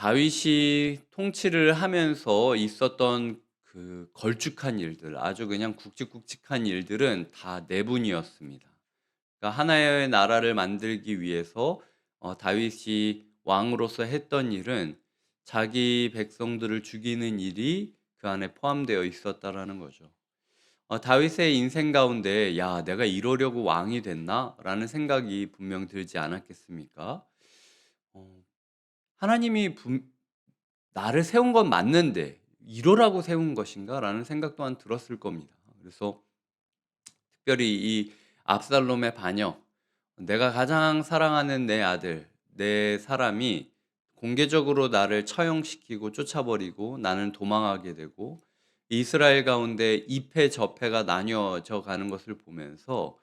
다윗이 통치를 하면서 있었던 그 걸쭉한 일들, 아주 그냥 굵직굵직한 일들은 다 내분이었습니다. 그러니까 하나의 나라를 만들기 위해서 다윗이 왕으로서 했던 일은 자기 백성들을 죽이는 일이 그 안에 포함되어 있었다라는 거죠. 다윗의 인생 가운데 '야 내가 이러려고 왕이 됐나?'라는 생각이 분명 들지 않았겠습니까? 어 하나님이 분 '나를 세운 건 맞는데 이러라고 세운 것인가?'라는 생각 또한 들었을 겁니다. 그래서 특별히 이 압살롬의 반역, 내가 가장 사랑하는 내 아들, 내 사람이 공개적으로 나를 처형시키고 쫓아버리고 나는 도망하게 되고 이스라엘 가운데 이패저패가 나뉘어져 가는 것을 보면서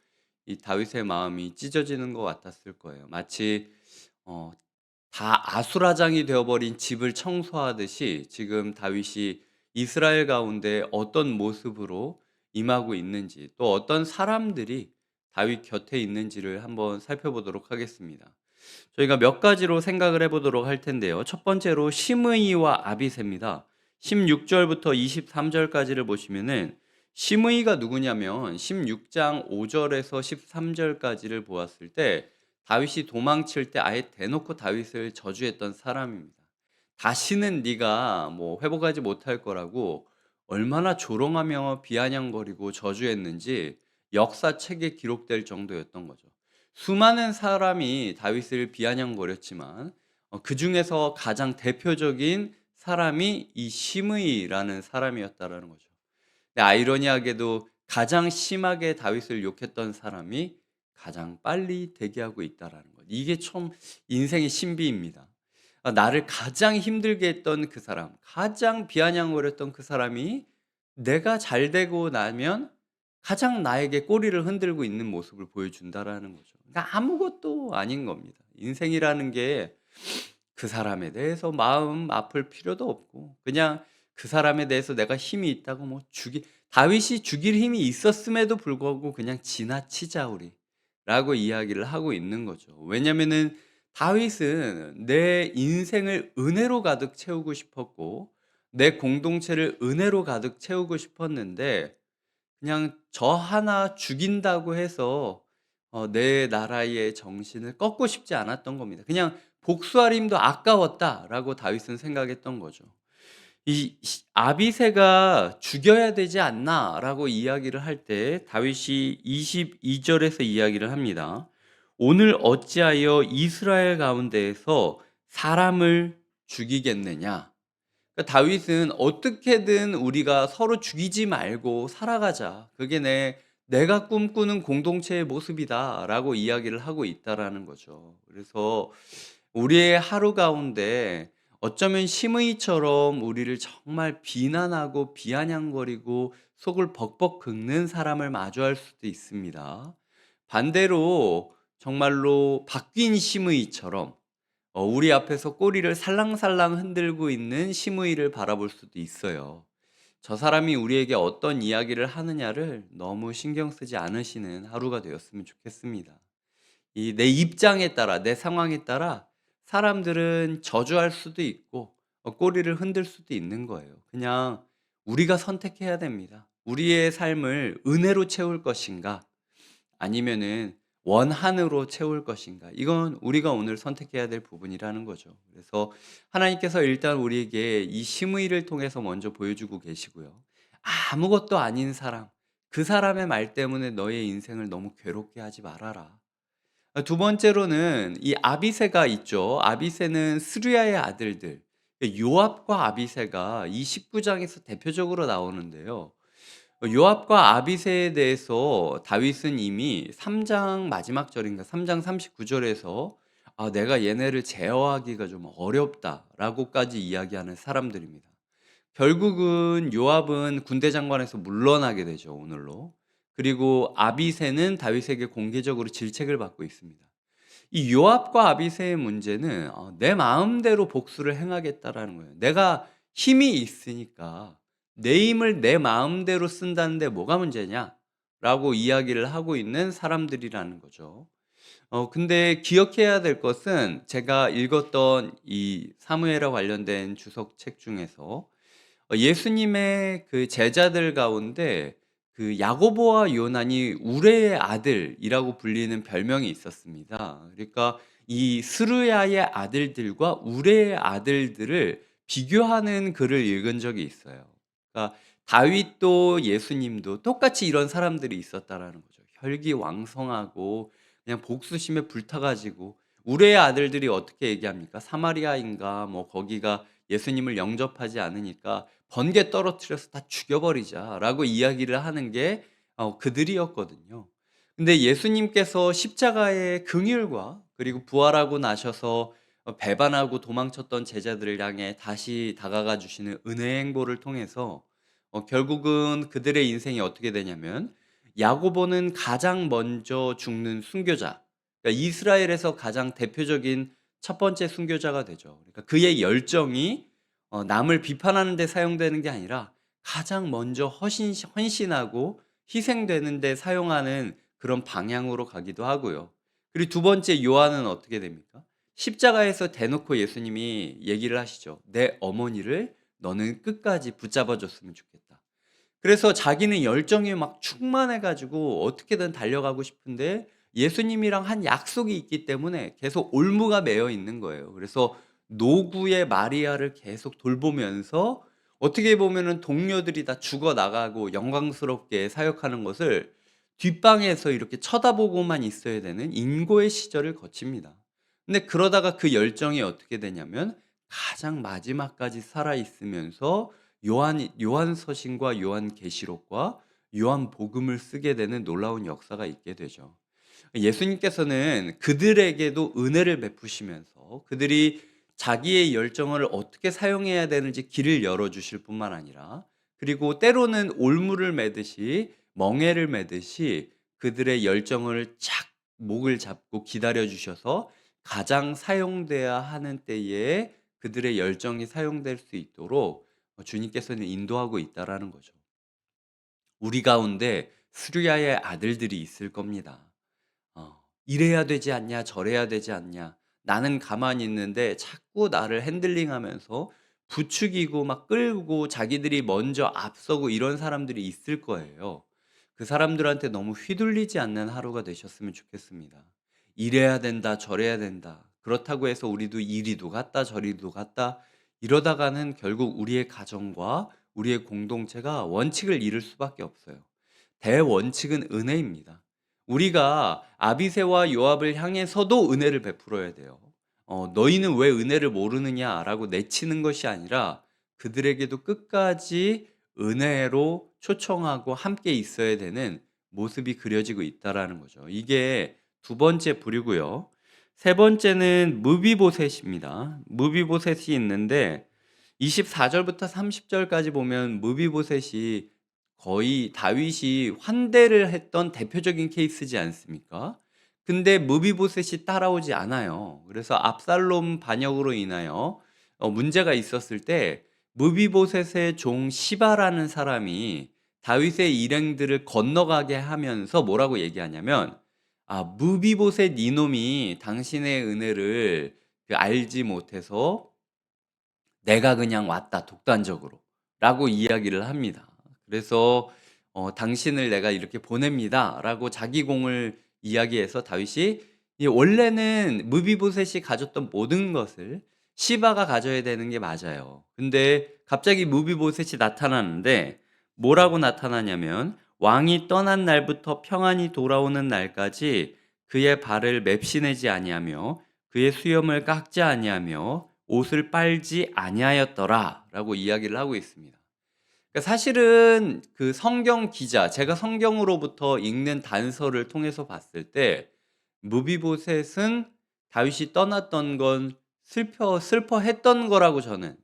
이 다윗의 마음이 찢어지는 것 같았을 거예요. 마치 어 다 아수라장이 되어 버린 집을 청소하듯이 지금 다윗이 이스라엘 가운데 어떤 모습으로 임하고 있는지, 또 어떤 사람들이 다윗 곁에 있는지를 한번 살펴보도록 하겠습니다. 저희가 몇 가지로 생각을 해 보도록 할 텐데요. 첫 번째로 시므이와 아비새입니다. 16절부터 23절까지를 보시면은 시므이가 누구냐면 16장 5절에서 13절까지를 보았을 때 다윗이 도망칠 때 아예 대놓고 다윗을 저주했던 사람입니다. 다시는 네가 뭐 회복하지 못할 거라고 얼마나 조롱하며 비아냥거리고 저주했는지 역사책에 기록될 정도였던 거죠. 수많은 사람이 다윗을 비아냥거렸지만 그중에서 가장 대표적인 사람이 이 시므이라는 사람이었다라는 거죠. 근데 아이러니하게도 가장 심하게 다윗을 욕했던 사람이 가장 빨리 대기하고 있다라는 것. 이게 참 인생의 신비입니다. 나를 가장 힘들게 했던 그 사람, 가장 비아냥거렸던 그 사람이 내가 잘 되고 나면 가장 나에게 꼬리를 흔들고 있는 모습을 보여준다라는 거죠. 그러니까 아무것도 아닌 겁니다. 인생이라는 게 그 사람에 대해서 마음 아플 필요도 없고 그냥 그 사람에 대해서 내가 힘이 있다고 뭐 다윗이 죽일 힘이 있었음에도 불구하고 그냥 지나치자 우리라고 이야기를 하고 있는 거죠. 왜냐면은 다윗은 내 인생을 은혜로 가득 채우고 싶었고 내 공동체를 은혜로 가득 채우고 싶었는데 그냥 저 하나 죽인다고 해서 내 나라의 정신을 꺾고 싶지 않았던 겁니다. 그냥 '복수할 힘도 아까웠다.'라고 다윗은 생각했던 거죠. 이 "아비새가 죽여야 되지 않나?"라고 이야기를 할 때 다윗이 22 절에서 이야기를 합니다. "오늘 어찌하여 이스라엘 가운데에서 사람을 죽이겠느냐?" 그러니까 다윗은 "어떻게든 우리가 서로 죽이지 말고 살아가자. 그게 내가 꿈꾸는 공동체의 모습이다."라고 이야기를 하고 있다라는 거죠. 그래서 우리의 하루 가운데 어쩌면 심의처럼 우리를 정말 비난하고 비아냥거리고 속을 벅벅 긁는 사람을 마주할 수도 있습니다. 반대로 정말로 바뀐 심의처럼 우리 앞에서 꼬리를 살랑살랑 흔들고 있는 시므이를 바라볼 수도 있어요. 저 사람이 우리에게 어떤 이야기를 하느냐를 너무 신경 쓰지 않으시는 하루가 되었으면 좋겠습니다. 이 내 입장에 따라 내 상황에 따라 사람들은 저주할 수도 있고 꼬리를 흔들 수도 있는 거예요. 그냥 우리가 선택해야 됩니다. 우리의 삶을 은혜로 채울 것인가 아니면은 원한으로 채울 것인가? 이건 우리가 오늘 선택해야 될 부분이라는 거죠. 그래서 하나님께서 일단 우리에게 이 심의를 통해서 먼저 보여주고 계시고요. 아무것도 아닌 사람, 그 사람의 말 때문에 너의 인생을 너무 괴롭게 하지 말아라. 두 번째로는 이 아비새가 있죠. 아비새는 스루야의 아들들. 요압과 아비새가 이 19장에서 대표적으로 나오는데요. 요압과 아비새에 대해서 다윗은 이미 3장 마지막 절인가 3장 39 절에서 내가 얘네를 제어하기가 좀 어렵다."라고까지 이야기하는 사람들입니다. 결국은 요압은 군대 장관에서 물러나게 되죠, 오늘로. 그리고 아비새는 다윗에게 공개적으로 질책을 받고 있습니다. 이 요압과 아비새의 문제는 내 마음대로 복수를 행하겠다라는 거예요. 내가 힘이 있으니까 내 힘을 내 마음대로 쓴다는데 뭐가 문제냐라고 이야기를 하고 있는 사람들이라는 거죠. 근데 기억해야 될 것은 제가 읽었던 이 사무엘과 관련된 주석책 중에서 예수님의 그 제자들 가운데 그 야고보와 요난이 우레의 아들이라고 불리는 별명이 있었습니다. 그러니까 이 스루야의 아들들과 우레의 아들들을 비교하는 글을 읽은 적이 있어요. 그러니까 다윗도 예수님도 똑같이 이런 사람들이 있었다라는 거죠. 혈기왕성하고 그냥 복수심에 불타가지고 우레의 아들들이 어떻게 얘기합니까? 사마리아인가 뭐 거기가 예수님을 영접하지 않으니까 번개 떨어뜨려서 다 죽여버리자라고 이야기를 하는 게 그들이었거든요. 근데 예수님께서 십자가의 긍휼과 그리고 부활하고 나셔서 배반하고 도망쳤던 제자들을 향해 다시 다가가 주시는 은혜의 행보를 통해서 결국은 그들의 인생이 어떻게 되냐면 야고보는 가장 먼저 죽는 순교자, 그러니까 이스라엘에서 가장 대표적인 첫 번째 순교자가 되죠. 그러니까 그의 열정이 남을 비판하는 데 사용되는 게 아니라 가장 먼저 헌신하고 희생되는 데 사용하는 그런 방향으로 가기도 하고요. 그리고 두 번째 요한은 어떻게 됩니까? 십자가에서 대놓고 예수님이 얘기를 하시죠. "내 어머니를 너는 끝까지 붙잡아 줬으면 좋겠다." 그래서 자기는 열정이 막 충만해 가지고 어떻게든 달려가고 싶은데 예수님이랑 한 약속이 있기 때문에 계속 올무가 매여 있는 거예요. 그래서 노구의 마리아를 계속 돌보면서 어떻게 보면은 동료들이 다 죽어 나가고 영광스럽게 사역하는 것을 뒷방에서 이렇게 쳐다보고만 있어야 되는 인고의 시절을 거칩니다. 근데 그러다가 그 열정이 어떻게 되냐면 가장 마지막까지 살아 있으면서 요한서신과 요한계시록과 요한복음을 쓰게 되는 놀라운 역사가 있게 되죠. 예수님께서는 그들에게도 은혜를 베푸시면서 그들이 자기의 열정을 어떻게 사용해야 되는지 길을 열어 주실 뿐만 아니라 그리고 때로는 올무를 매듯이 멍에를 매듯이 그들의 열정을 착 목을 잡고 기다려 주셔서 가장 사용돼야 하는 때에 그들의 열정이 사용될 수 있도록 주님께서는 인도하고 있다라는 거죠. 우리 가운데 수르야의 아들들이 있을 겁니다. "이래야 되지 않냐. 저래야 되지 않냐. 나는 가만히 있는데 자꾸 나를 핸들링하면서 부추기고 막 끌고 자기들이 먼저 앞서고 이런 사람들이 있을 거예요. 그 사람들한테 너무 휘둘리지 않는 하루가 되셨으면 좋겠습니다. 이래야 된다. 저래야 된다. 그렇다고 해서 우리도 이리도 갔다 저리도 갔다 이러다가는 결국 우리의 가정과 우리의 공동체가 원칙을 잃을 수밖에 없어요. 대원칙은 은혜입니다. 우리가 아비새와 요압을 향해서도 은혜를 베풀어야 돼요. "너희는 왜 은혜를 모르느냐?"라고 내치는 것이 아니라 그들에게도 끝까지 은혜로 초청하고 함께 있어야 되는 모습이 그려지고 있다라는 거죠. 이게 두 번째 부류고요. 세 번째는 무비보셋입니다. 무비보셋이 있는데 24 절부터 30 절까지 보면 무비보셋이 거의 다윗이 환대를 했던 대표적인 케이스지 않습니까? 근데 무비보셋이 따라오지 않아요. 그래서 압살롬 반역으로 인하여 문제가 있었을 때 무비보셋의 종 시바라는 사람이 다윗의 일행들을 건너가게 하면서 뭐라고 얘기하냐면 무비보셋 이놈이 당신의 은혜를 알지 못해서 "내가 그냥 왔다 독단적으로." 라고 이야기를 합니다. 그래서 "당신을 내가 이렇게 보냅니다."라고 자기 공을 이야기해서 다윗이 이 원래는 무비보셋이 가졌던 모든 것을 시바가 가져야 되는 게 맞아요. 근데 갑자기 무비보셋이 나타나는데 뭐라고 나타나냐면 "왕이 떠난 날부터 평안히 돌아오는 날까지 그의 발을 맵시내지 아니하며 그의 수염을 깎지 아니하며 옷을 빨지 아니하였더라."라고 이야기를 하고 있습니다. 그러니까 사실은 그 성경 기자 제가 성경으로부터 읽는 단서를 통해서 봤을 때 무비보셋은 다윗이 떠났던 건 슬퍼했던 거라고 저는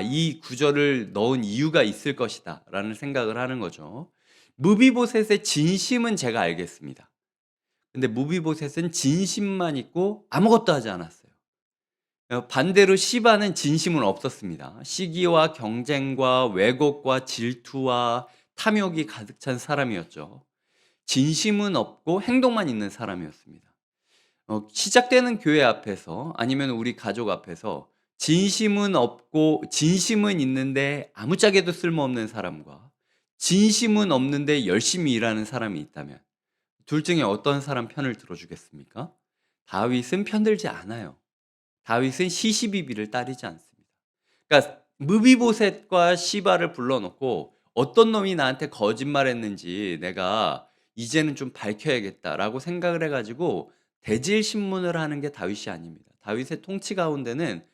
이 구절을 넣은 이유가 있을 것이다라는 생각을 하는 거죠. 무비보셋의 진심은 제가 알겠습니다. 근데 무비보셋은 진심만 있고 아무것도 하지 않았어요. 반대로 시바는 진심은 없었습니다. 시기와 경쟁과 왜곡과 질투와 탐욕이 가득 찬 사람이었죠. 진심은 없고 행동만 있는 사람이었습니다. 시작되는 교회 앞에서 아니면 우리 가족 앞에서 진심은 없고 진심은 있는데 아무짝에도 쓸모없는 사람과 진심은 없는데 열심히 일하는 사람이 있다면 둘 중에 어떤 사람 편을 들어주겠습니까? 다윗은 편들지 않아요. 다윗은 시시비비를 따르지 않습니다. 그러니까 무비보셋과 시바를 불러놓고 어떤 놈이 나한테 거짓말했는지 내가 이제는 좀 밝혀야겠다라고 생각을 해가지고 대질 신문을 하는 게 다윗이 아닙니다. 다윗의 통치 가운데는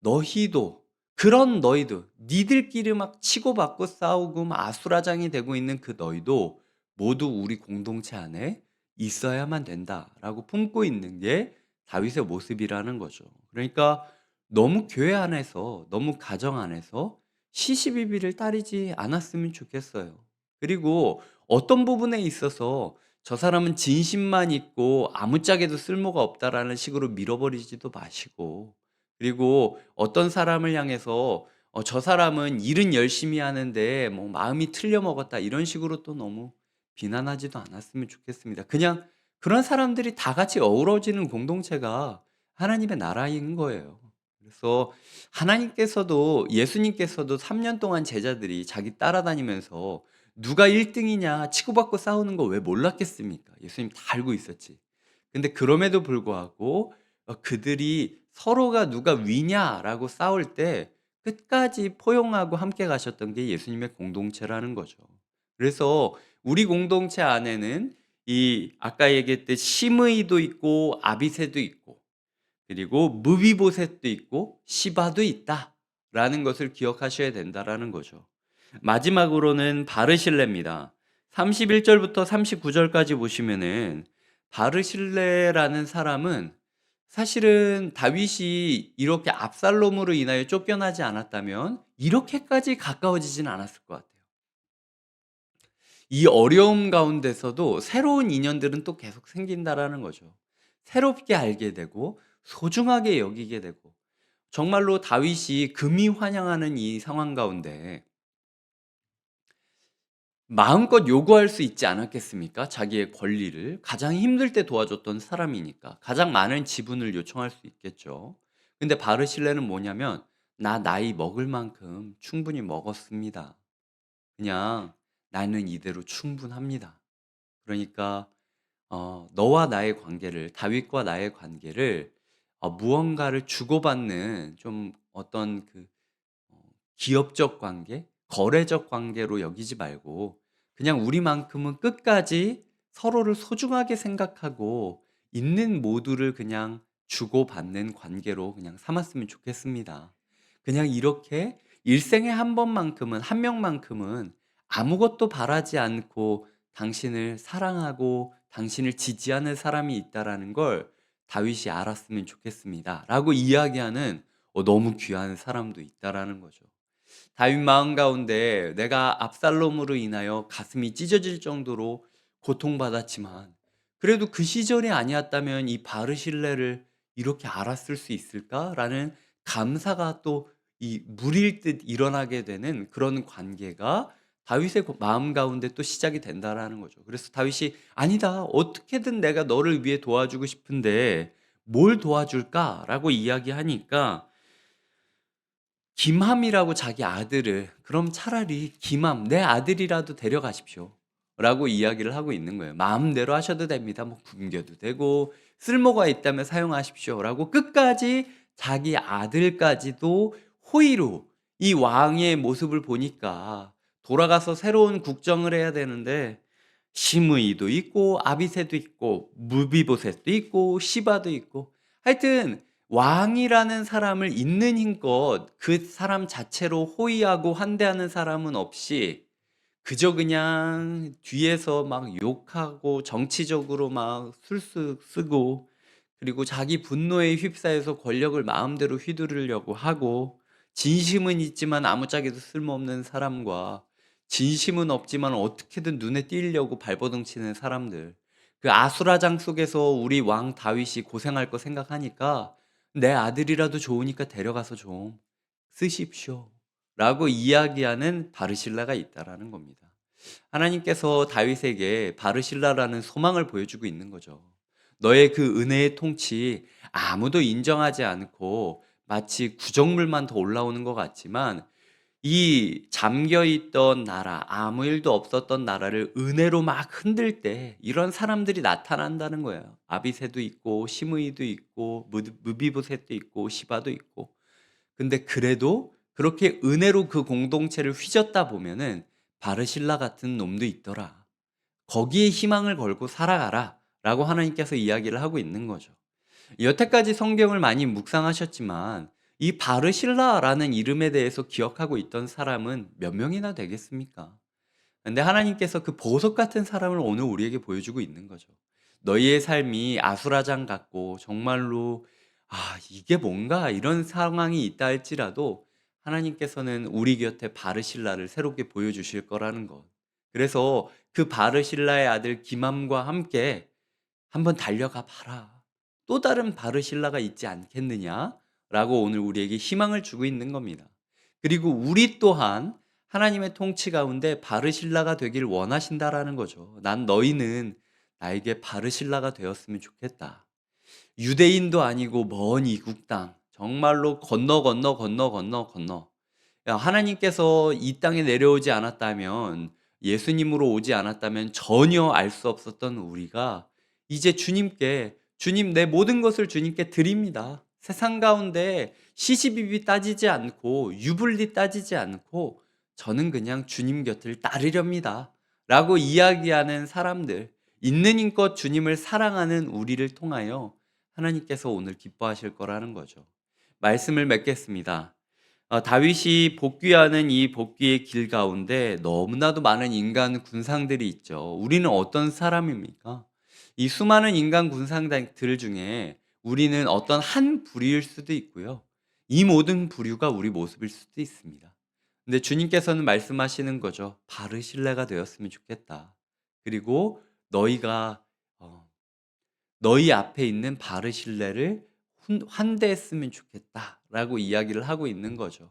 너희도 그런 너희도 니들끼리 막 치고받고 싸우고 막 아수라장이 되고 있는 그 너희도 모두 우리 공동체 안에 있어야만 된다라고 품고 있는 게 다윗의 모습이라는 거죠. 그러니까 너무 교회 안에서 너무 가정 안에서 시시비비를 따르지 않았으면 좋겠어요. 그리고 어떤 부분에 있어서 저 사람은 진심만 있고 아무짝에도 쓸모가 없다라는 식으로 밀어버리지도 마시고 그리고 어떤 사람을 향해서 저 사람은 일은 열심히 하는데 뭐 마음이 틀려 먹었다 이런 식으로 또 너무 비난하지도 않았으면 좋겠습니다. 그냥 그런 사람들이 다 같이 어우러지는 공동체가 하나님의 나라인 거예요. 그래서 하나님께서도 예수님께서도 3년 동안 제자들이 자기 따라다니면서 누가 1등이냐 치고받고 싸우는 거 왜 몰랐겠습니까? 예수님 다 알고 있었지. 근데 그럼에도 불구하고 그들이 서로가 누가 위냐라고 싸울 때 끝까지 포용하고 함께 가셨던 게 예수님의 공동체라는 거죠. 그래서 우리 공동체 안에는 이 아까 얘기했듯 심의도 있고 아비새도 있고 그리고 무비보셋도 있고 시바도 있다라는 것을 기억하셔야 된다라는 거죠. 마지막으로는 바르실레입니다. 31절부터 39절까지 보시면은 바르실레라는 사람은 사실은 다윗이 이렇게 압살롬으로 인하여 쫓겨나지 않았다면 이렇게까지 가까워지진 않았을 것 같아요. 이 어려움 가운데서도 새로운 인연들은 또 계속 생긴다라는 거죠. 새롭게 알게 되고 소중하게 여기게 되고 정말로 다윗이 금이 환영하는 이 상황 가운데 마음껏 요구할 수 있지 않았겠습니까? 자기의 권리를 가장 힘들 때 도와줬던 사람이니까 가장 많은 지분을 요청할 수 있겠죠. 근데 바르실레는 뭐냐면 나 나이 먹을 만큼 충분히 먹었습니다. 그냥 나는 이대로 충분합니다. 그러니까 너와 나의 관계를 다윗과 나의 관계를 무언가를 주고받는 좀 어떤 그 어 기업적 관계, 거래적 관계로 여기지 말고 그냥 우리만큼은 끝까지 서로를 소중하게 생각하고 있는 모두를 그냥 주고받는 관계로 그냥 삼았으면 좋겠습니다. 그냥 이렇게 일생에 한 번만큼은 한 명만큼은 아무것도 바라지 않고 당신을 사랑하고 당신을 지지하는 사람이 있다라는 걸 다윗이 알았으면 좋겠습니다.라고 이야기하는 너무 귀한 사람도 있다라는 거죠. 다윗 마음 가운데 내가 압살롬으로 인하여 가슴이 찢어질 정도로 고통받았지만 그래도 그 시절이 아니었다면 이 바르실레를 이렇게 알았을 수 있을까라는 감사가 또 이 물일 듯 일어나게 되는 그런 관계가 다윗의 마음 가운데 또 시작이 된다라는 거죠. 그래서 다윗이 아니다. 어떻게든 내가 너를 위해 도와주고 싶은데 뭘 도와줄까라고 이야기하니까 김함이라고 자기 아들을 그럼 차라리 김함 내 아들이라도 데려가십시오 라고 이야기를 하고 있는 거예요. 마음대로 하셔도 됩니다. 뭐 굶겨도 되고 쓸모가 있다면 사용하십시오 라고 끝까지 자기 아들까지도 호의로 이 왕의 모습을 보니까 돌아가서 새로운 국정을 해야 되는데 심의도 있고 아비새도 있고 무비보셋도 있고 시바도 있고 하여튼 왕이라는 사람을 있는 힘껏 그 사람 자체로 호위하고 환대하는 사람은 없이 그저 그냥 뒤에서 막 욕하고 정치적으로 막 술수 쓰고 그리고 자기 분노에 휩싸여서 권력을 마음대로 휘두르려고 하고 진심은 있지만 아무짝에도 쓸모없는 사람과 진심은 없지만 어떻게든 눈에 띄려고 발버둥 치는 사람들 그 아수라장 속에서 우리 왕 다윗이 고생할 거 생각하니까 내 아들이라도 좋으니까 데려가서 좀 쓰십시오 라고 이야기하는 바르실라가 있다라는 겁니다. 하나님께서 다윗에게 바르실라라는 소망을 보여주고 있는 거죠. 너의 그 은혜의 통치 아무도 인정하지 않고 마치 구정물만 더 올라오는 것 같지만 이 잠겨 있던 나라, 아무 일도 없었던 나라를 은혜로 막 흔들 때 이런 사람들이 나타난다는 거예요. 아비새도 있고 시므이도 있고 무비보셋도 있고 시바도 있고. 근데 그래도 그렇게 은혜로 그 공동체를 휘젓다 보면은 바르실라 같은 놈도 있더라. 거기에 희망을 걸고 살아가라. 라고 하나님께서 이야기를 하고 있는 거죠. 여태까지 성경을 많이 묵상하셨지만 이 바르실라라는 이름에 대해서 기억하고 있던 사람은 몇 명이나 되겠습니까? 근데 하나님께서 그 보석 같은 사람을 오늘 우리에게 보여주고 있는 거죠. 너희의 삶이 아수라장 같고 정말로 이게 뭔가 이런 상황이 있다 할지라도 하나님께서는 우리 곁에 바르실라를 새롭게 보여주실 거라는 것. 그래서 그 바르실라의 아들 기맘과 함께 한번 달려가 봐라. 또 다른 바르실라가 있지 않겠느냐라고 오늘 우리에게 희망을 주고 있는 겁니다. 그리고 우리 또한 하나님의 통치 가운데 바르실라가 되길 원하신다라는 거죠. 난 너희는 나에게 바르실라가 되었으면 좋겠다. 유대인도 아니고 먼 이국 땅, 정말로 건너. 하나님께서 이 땅에 내려오지 않았다면, 예수님으로 오지 않았다면 전혀 알 수 없었던 우리가 이제 주님 내 모든 것을 주님께 드립니다. 세상 가운데 시시비비 따지지 않고 유불리 따지지 않고 저는 그냥 주님 곁을 따르렵니다. 라고 이야기하는 사람들, 있는 힘껏 주님을 사랑하는 우리를 통하여 하나님께서 오늘 기뻐하실 거라는 거죠. 말씀을 맺겠습니다. 다윗이 복귀하는 이 복귀의 길 가운데 너무나도 많은 인간 군상들이 있죠. 우리는 어떤 사람입니까? 이 수많은 인간 군상들 중에 우리는 어떤 한 부류일 수도 있고요. 이 모든 부류가 우리 모습일 수도 있습니다. 근데 주님께서는 말씀하시는 거죠. 바르실레가 되었으면 좋겠다. 그리고 너희가 어, 너희 앞에 있는 바르실레를 환대했으면 좋겠다라고 이야기를 하고 있는 거죠.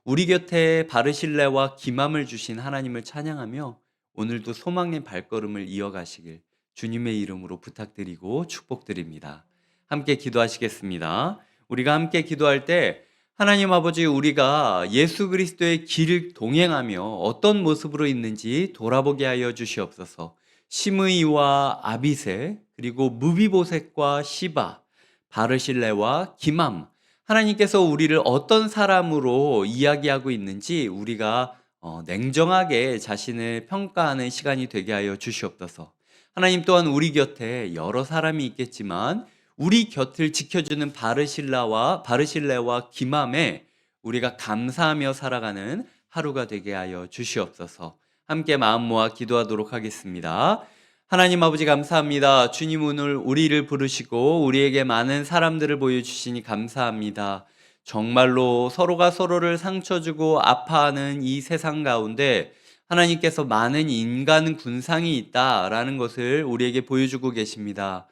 우리 곁에 바르실레와 기맘을 주신 하나님을 찬양하며 오늘도 소망의 발걸음을 이어가시길 주님의 이름으로 부탁드리고 축복드립니다. 함께 기도하시겠습니다. 우리가 함께 기도할 때 하나님 아버지, 우리가 예수 그리스도의 길을 동행하며 어떤 모습으로 있는지 돌아보게 하여 주시옵소서. 시므이와 아비새, 그리고 무비보셋과 시바, 바르실레와 기맘, 하나님께서 우리를 어떤 사람으로 이야기하고 있는지 우리가 냉정하게 자신을 평가하는 시간이 되게 하여 주시옵소서. 하나님 또한 우리 곁에 여러 사람이 있겠지만 우리 곁을 지켜주는 바르실레와 기맘에 우리가 감사하며 살아가는 하루가 되게 하여 주시옵소서. 함께 마음 모아 기도하도록 하겠습니다. 하나님 아버지, 감사합니다. 주님, 오늘 우리를 부르시고 우리에게 많은 사람들을 보여주시니 감사합니다. 정말로 서로가 서로를 상처 주고 아파하는 이 세상 가운데 하나님께서 많은 인간 군상이 있다라는 것을 우리에게 보여주고 계십니다.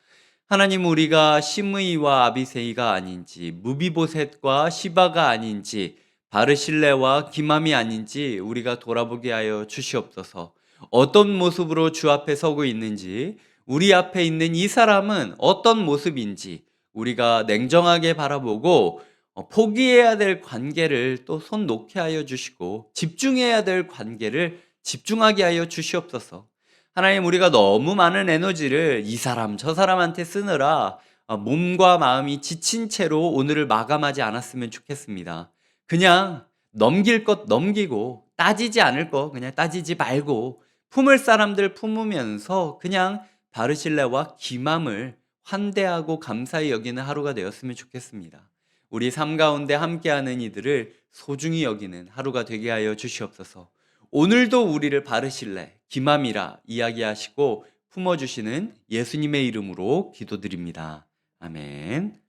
하나님, 우리가 시므이와 아비세이가 아닌지, 무비보셋과 시바가 아닌지, 바르실레와 기맘이 아닌지 우리가 돌아보게 하여 주시옵소서. 어떤 모습으로 주 앞에 서고 있는지, 우리 앞에 있는 이 사람은 어떤 모습인지 우리가 냉정하게 바라보고 포기해야 될 관계를 또 손 놓게 하여 주시고, 집중해야 될 관계를 집중하게 하여 주시옵소서. 하나님, 우리가 너무 많은 에너지를 이 사람 저 사람한테 쓰느라 몸과 마음이 지친 채로 오늘을 마감하지 않았으면 좋겠습니다. 그냥 넘길 것 넘기고 따지지 않을 거 그냥 따지지 말고 품을 사람들 품으면서 그냥 바르실레와 기맘을 환대하고 감사히 여기는 하루가 되었으면 좋겠습니다. 우리 삶 가운데 함께하는 이들을 소중히 여기는 하루가 되게 하여 주시옵소서. 오늘도 우리를 바르실레, 기맘이라 이야기하시고 품어주시는 예수님의 이름으로 기도드립니다. 아멘.